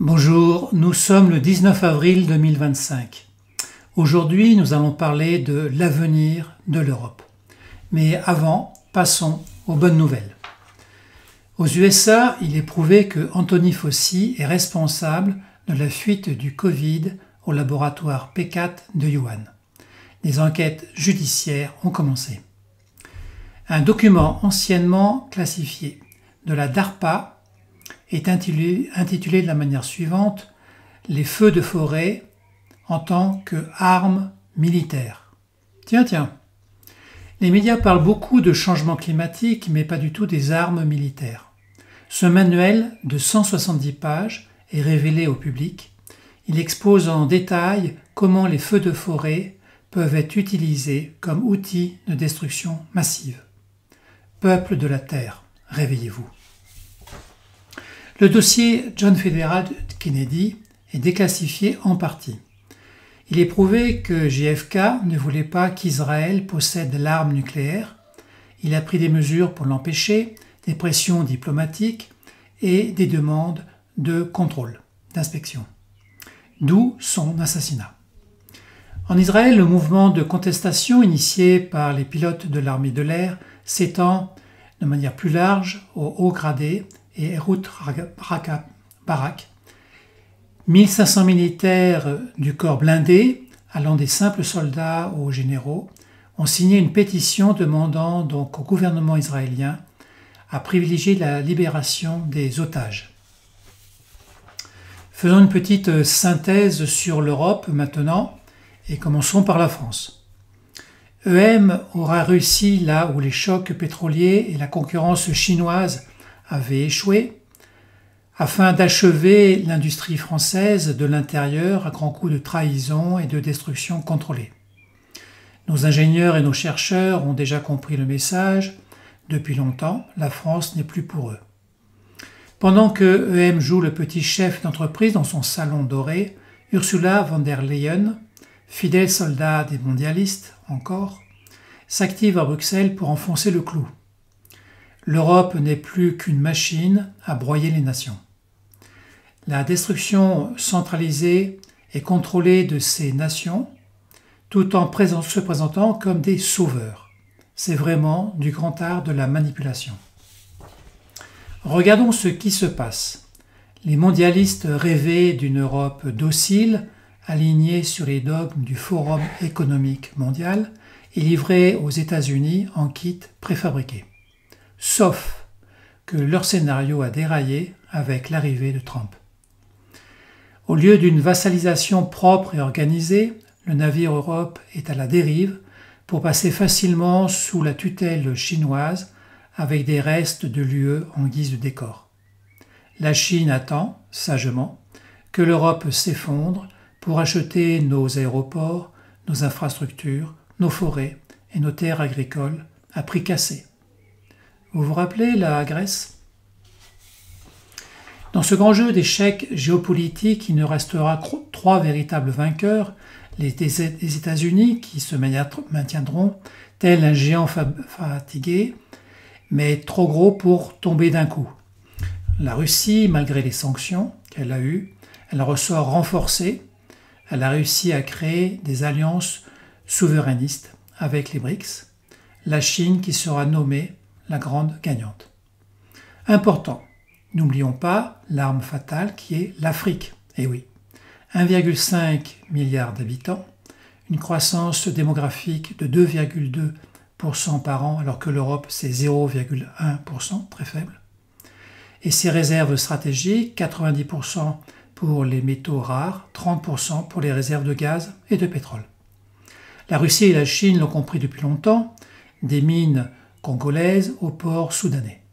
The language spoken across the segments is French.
Bonjour, nous sommes le 19 avril 2025. Aujourd'hui, nous allons parler de l'avenir de l'Europe. Mais avant, passons aux bonnes nouvelles. Aux USA, il est prouvé que Anthony Fauci est responsable de la fuite du Covid au laboratoire P4 de Wuhan. Des enquêtes judiciaires ont commencé. Un document anciennement classifié de la DARPA est intitulé de la manière suivante « Les feux de forêt en tant qu'armes militaires ». Tiens. Les médias parlent beaucoup de changement climatique, mais pas du tout des armes militaires. Ce manuel de 170 pages est révélé au public. Il expose en détail comment les feux de forêt peuvent être utilisés comme outils de destruction massive. Peuple de la Terre, réveillez-vous. Le dossier John Fitzgerald Kennedy est déclassifié en partie. Il est prouvé que JFK ne voulait pas qu'Israël possède l'arme nucléaire. Il a pris des mesures pour l'empêcher, des pressions diplomatiques et des demandes de contrôle, d'inspection. D'où son assassinat. En Israël, le mouvement de contestation initié par les pilotes de l'armée de l'air s'étend de manière plus large aux hauts gradés et Ehud Barak. 1500 militaires du corps blindé, allant des simples soldats aux généraux, ont signé une pétition demandant donc au gouvernement israélien à privilégier la libération des otages. Faisons une petite synthèse sur l'Europe maintenant et commençons par la France. EM aura réussi là où les chocs pétroliers et la concurrence chinoise avaient échoué, afin d'achever l'industrie française de l'intérieur à grands coups de trahison et de destruction contrôlée. Nos ingénieurs et nos chercheurs ont déjà compris le message. Depuis longtemps, la France n'est plus pour eux. Pendant que EM joue le petit chef d'entreprise dans son salon doré, Ursula von der Leyen, fidèle soldat des mondialistes encore, s'active à Bruxelles pour enfoncer le clou. L'Europe n'est plus qu'une machine à broyer les nations. La destruction centralisée et contrôlée de ces nations, tout en se présentant comme des sauveurs. C'est vraiment du grand art de la manipulation. Regardons ce qui se passe. Les mondialistes rêvaient d'une Europe docile, alignée sur les dogmes du Forum économique mondial et livrée aux États-Unis en kit préfabriqué. Sauf que leur scénario a déraillé avec l'arrivée de Trump. Au lieu d'une vassalisation propre et organisée, le navire Europe est à la dérive pour passer facilement sous la tutelle chinoise avec des restes de l'UE en guise de décor. La Chine attend, sagement, que l'Europe s'effondre pour acheter nos aéroports, nos infrastructures, nos forêts et nos terres agricoles à prix cassé. Vous vous rappelez la Grèce ? Dans ce grand jeu d'échecs géopolitiques, il ne restera trois véritables vainqueurs, les États-Unis qui se maintiendront tel un géant fatigué, mais trop gros pour tomber d'un coup. La Russie, malgré les sanctions qu'elle a eues, elle ressort renforcée. Elle a réussi à créer des alliances souverainistes avec les BRICS. La Chine qui sera nommée la grande gagnante. Important, n'oublions pas l'arme fatale qui est l'Afrique. Eh oui, 1,5 milliard d'habitants, une croissance démographique de 2,2% par an alors que l'Europe c'est 0,1%, très faible. Et ses réserves stratégiques, 90% pour les métaux rares, 30% pour les réserves de gaz et de pétrole. La Russie et la Chine l'ont compris depuis longtemps, des mines congolaises au port soudanais.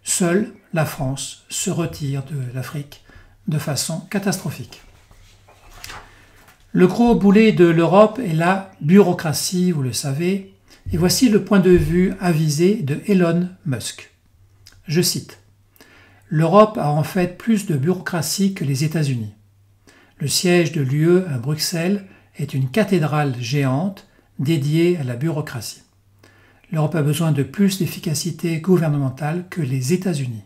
Seule la France se retire de l'Afrique de façon catastrophique. Le gros boulet de l'Europe est la bureaucratie, vous le savez, et voici le point de vue avisé de Elon Musk. Je cite : « L'Europe a en fait plus de bureaucratie que les États-Unis. Le siège de l'UE à Bruxelles est une cathédrale géante dédiée à la bureaucratie. L'Europe a besoin de plus d'efficacité gouvernementale que les États-Unis. »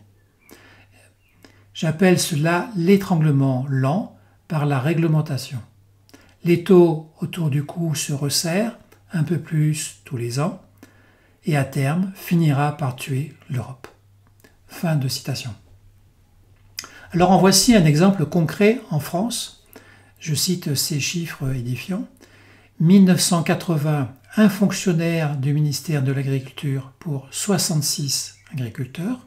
J'appelle cela l'étranglement lent par la réglementation. L'étau autour du cou se resserre un peu plus tous les ans et à terme finira par tuer l'Europe. Fin de citation. Alors en voici un exemple concret en France. Je cite ces chiffres édifiants. 1980, un fonctionnaire du ministère de l'Agriculture pour 66 agriculteurs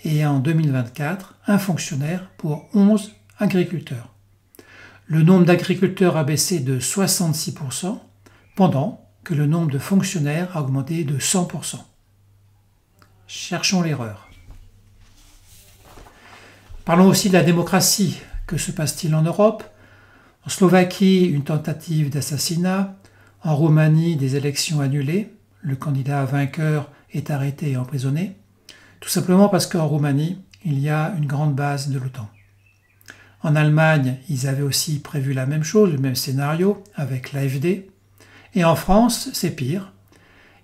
et en 2024, un fonctionnaire pour 11 agriculteurs. Le nombre d'agriculteurs a baissé de 66% pendant que le nombre de fonctionnaires a augmenté de 100%. Cherchons l'erreur. Parlons aussi de la démocratie. Que se passe-t-il en Europe? En Slovaquie, une tentative d'assassinat. En Roumanie, des élections annulées. Le candidat vainqueur est arrêté et emprisonné. Tout simplement parce qu'en Roumanie, il y a une grande base de l'OTAN. En Allemagne, ils avaient aussi prévu la même chose, le même scénario, avec l'AfD. Et en France, c'est pire.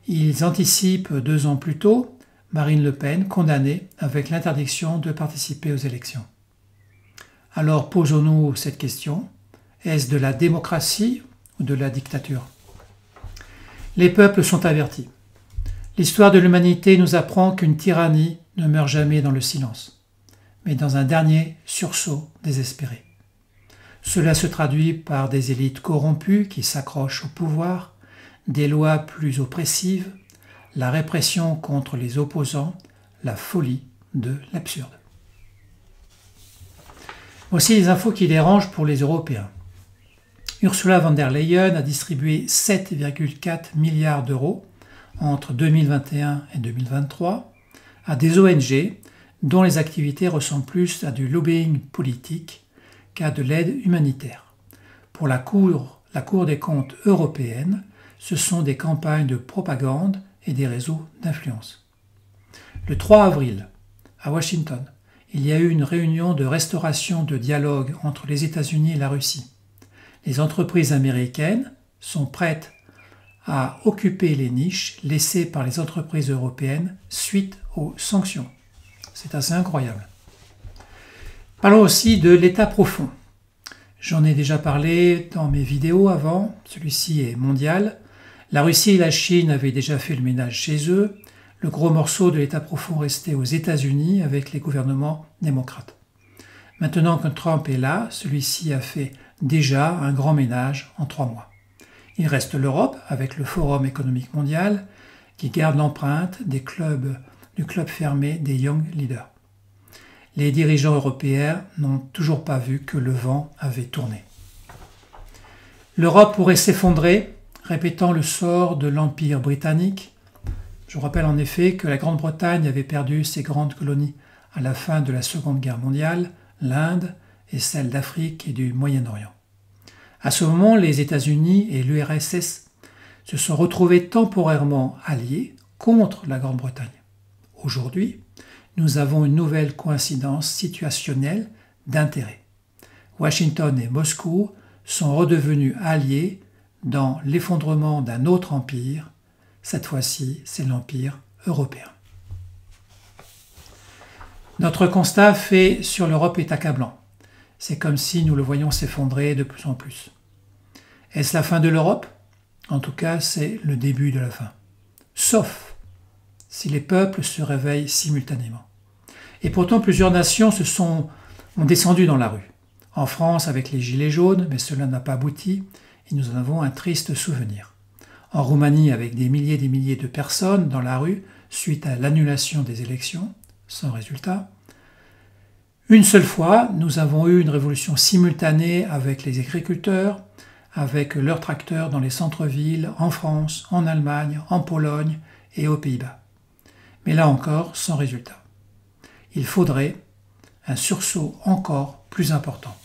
Ils anticipent 2 ans plus tôt Marine Le Pen condamnée avec l'interdiction de participer aux élections. Alors posons-nous cette question. Est-ce de la démocratie ou de la dictature? Les peuples sont avertis. L'histoire de l'humanité nous apprend qu'une tyrannie ne meurt jamais dans le silence, mais dans un dernier sursaut désespéré. Cela se traduit par des élites corrompues qui s'accrochent au pouvoir, des lois plus oppressives, la répression contre les opposants, la folie de l'absurde. Voici les infos qui dérangent pour les Européens. Ursula von der Leyen a distribué 7,4 milliards d'euros entre 2021 et 2023 à des ONG dont les activités ressemblent plus à du lobbying politique qu'à de l'aide humanitaire. Pour la Cour des comptes européenne, ce sont des campagnes de propagande et des réseaux d'influence. Le 3 avril, à Washington, il y a eu une réunion de restauration de dialogue entre les États-Unis et la Russie. Les entreprises américaines sont prêtes à occuper les niches laissées par les entreprises européennes suite aux sanctions. C'est assez incroyable. Parlons aussi de l'État profond. J'en ai déjà parlé dans mes vidéos avant, celui-ci est mondial. La Russie et la Chine avaient déjà fait le ménage chez eux. Le gros morceau de l'État profond restait aux États-Unis avec les gouvernements démocrates. Maintenant que Trump est là, celui-ci a fait déjà un grand ménage en 3 mois. Il reste l'Europe avec le Forum économique mondial qui garde l'empreinte du club fermé des Young Leaders. Les dirigeants européens n'ont toujours pas vu que le vent avait tourné. L'Europe pourrait s'effondrer, répétant le sort de l'Empire britannique. Je rappelle en effet que la Grande-Bretagne avait perdu ses grandes colonies à la fin de la Seconde Guerre mondiale, l'Inde et celles d'Afrique et du Moyen-Orient. À ce moment, les États-Unis et l'URSS se sont retrouvés temporairement alliés contre la Grande-Bretagne. Aujourd'hui, nous avons une nouvelle coïncidence situationnelle d'intérêt. Washington et Moscou sont redevenus alliés dans l'effondrement d'un autre empire. Cette fois-ci, c'est l'empire européen. Notre constat fait sur l'Europe est accablant. C'est comme si nous le voyions s'effondrer de plus en plus. Est-ce la fin de l'Europe? En tout cas, c'est le début de la fin. Sauf si les peuples se réveillent simultanément. Et pourtant, plusieurs nations ont descendu dans la rue. En France, avec les Gilets jaunes, mais cela n'a pas abouti, et nous en avons un triste souvenir. En Roumanie, avec des milliers de personnes dans la rue, suite à l'annulation des élections, sans résultat. Une seule fois, nous avons eu une révolution simultanée avec les agriculteurs, avec leurs tracteurs dans les centres-villes, en France, en Allemagne, en Pologne et aux Pays-Bas. Mais là encore, sans résultat. Il faudrait un sursaut encore plus important.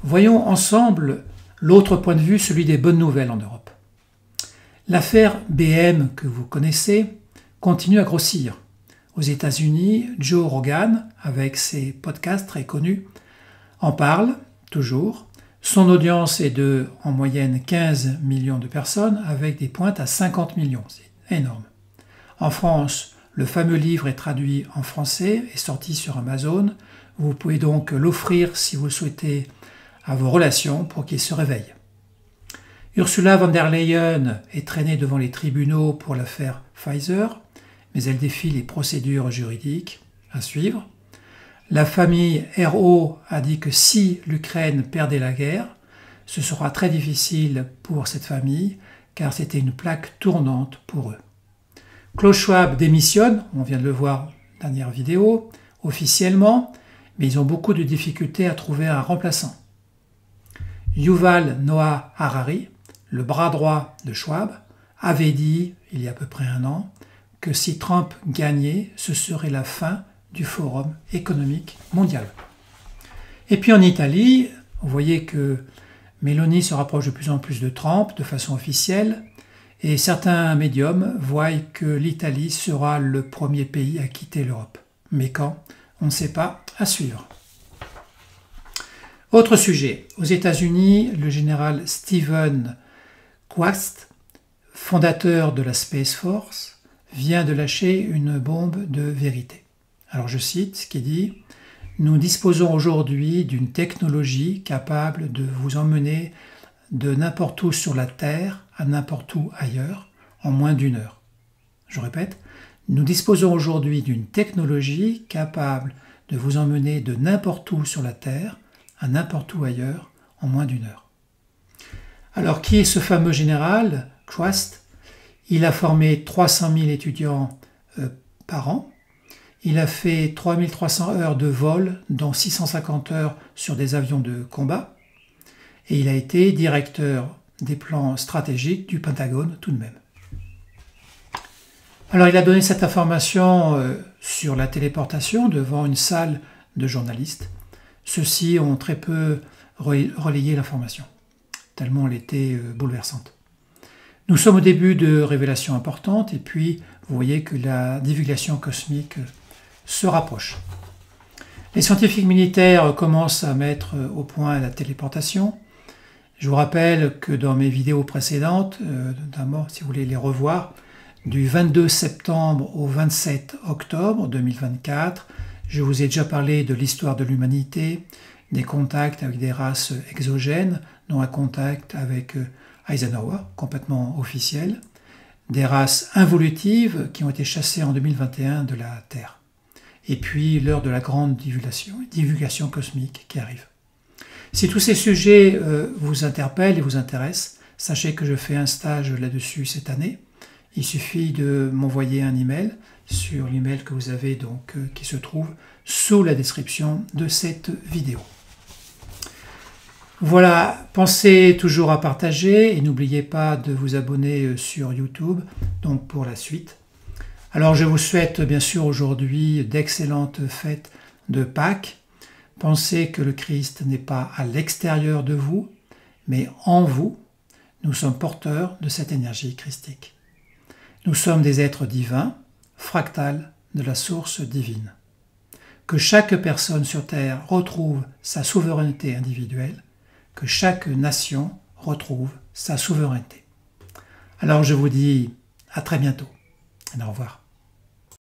Voyons ensemble l'autre point de vue, celui des bonnes nouvelles en Europe. L'affaire BM que vous connaissez continue à grossir. Aux États-Unis, Joe Rogan, avec ses podcasts très connus, en parle toujours. Son audience est de, en moyenne, 15 millions de personnes, avec des pointes à 50 millions. C'est énorme. En France, Le fameux livre est traduit en français et sorti sur Amazon. Vous pouvez donc l'offrir si vous le souhaitez à vos relations pour qu'ils se réveillent. Ursula von der Leyen est traînée devant les tribunaux pour l'affaire Pfizer, mais elle défie les procédures juridiques à suivre. La famille Hérault a dit que si l'Ukraine perdait la guerre, ce sera très difficile pour cette famille, car c'était une plaque tournante pour eux. Klaus Schwab démissionne, on vient de le voir dans la dernière vidéo, officiellement, mais ils ont beaucoup de difficultés à trouver un remplaçant. Yuval Noah Harari, le bras droit de Schwab, avait dit, il y a à peu près un an, que si Trump gagnait, ce serait la fin du Forum économique mondial. Et puis en Italie, vous voyez que Meloni se rapproche de plus en plus de Trump de façon officielle, et certains médiums voient que l'Italie sera le premier pays à quitter l'Europe. Mais quand? On ne sait pas, à suivre. Autre sujet, aux États-Unis, le général Stephen Quast, fondateur de la Space Force, vient de lâcher une bombe de vérité. Alors je cite ce qui dit « Nous disposons aujourd'hui d'une technologie capable de vous emmener de n'importe où sur la Terre à n'importe où ailleurs en moins d'1 heure. » Je répète, nous disposons aujourd'hui d'une technologie capable de vous emmener de n'importe où sur la Terre à n'importe où ailleurs en moins d'1 heure. Alors qui est ce fameux général, Quast? Il a formé 300 000 étudiants par an. Il a fait 3300 heures de vol, dont 650 heures sur des avions de combat. Et il a été directeur des plans stratégiques du Pentagone tout de même. Alors il a donné cette information sur la téléportation devant une salle de journalistes. Ceux-ci ont très peu relayé l'information, tellement elle était bouleversante. Nous sommes au début de révélations importantes et puis vous voyez que la divulgation cosmique se rapproche. Les scientifiques militaires commencent à mettre au point la téléportation. Je vous rappelle que dans mes vidéos précédentes, notamment si vous voulez les revoir, du 22 septembre au 27 octobre 2024, je vous ai déjà parlé de l'histoire de l'humanité, des contacts avec des races exogènes, dont un contact avec Eisenhower, complètement officiel, des races involutives qui ont été chassées en 2021 de la Terre. Et puis l'heure de la grande divulgation cosmique qui arrive. Si tous ces sujets vous interpellent et vous intéressent, sachez que je fais un stage là-dessus cette année. Il suffit de m'envoyer un email sur l'email que vous avez donc qui se trouve sous la description de cette vidéo. Voilà, pensez toujours à partager et n'oubliez pas de vous abonner sur YouTube donc pour la suite. Alors je vous souhaite bien sûr aujourd'hui d'excellentes fêtes de Pâques. Pensez que le Christ n'est pas à l'extérieur de vous, mais en vous. Nous sommes porteurs de cette énergie christique. Nous sommes des êtres divins, fractales de la source divine. Que chaque personne sur Terre retrouve sa souveraineté individuelle, que chaque nation retrouve sa souveraineté. Alors je vous dis à très bientôt. Et au revoir.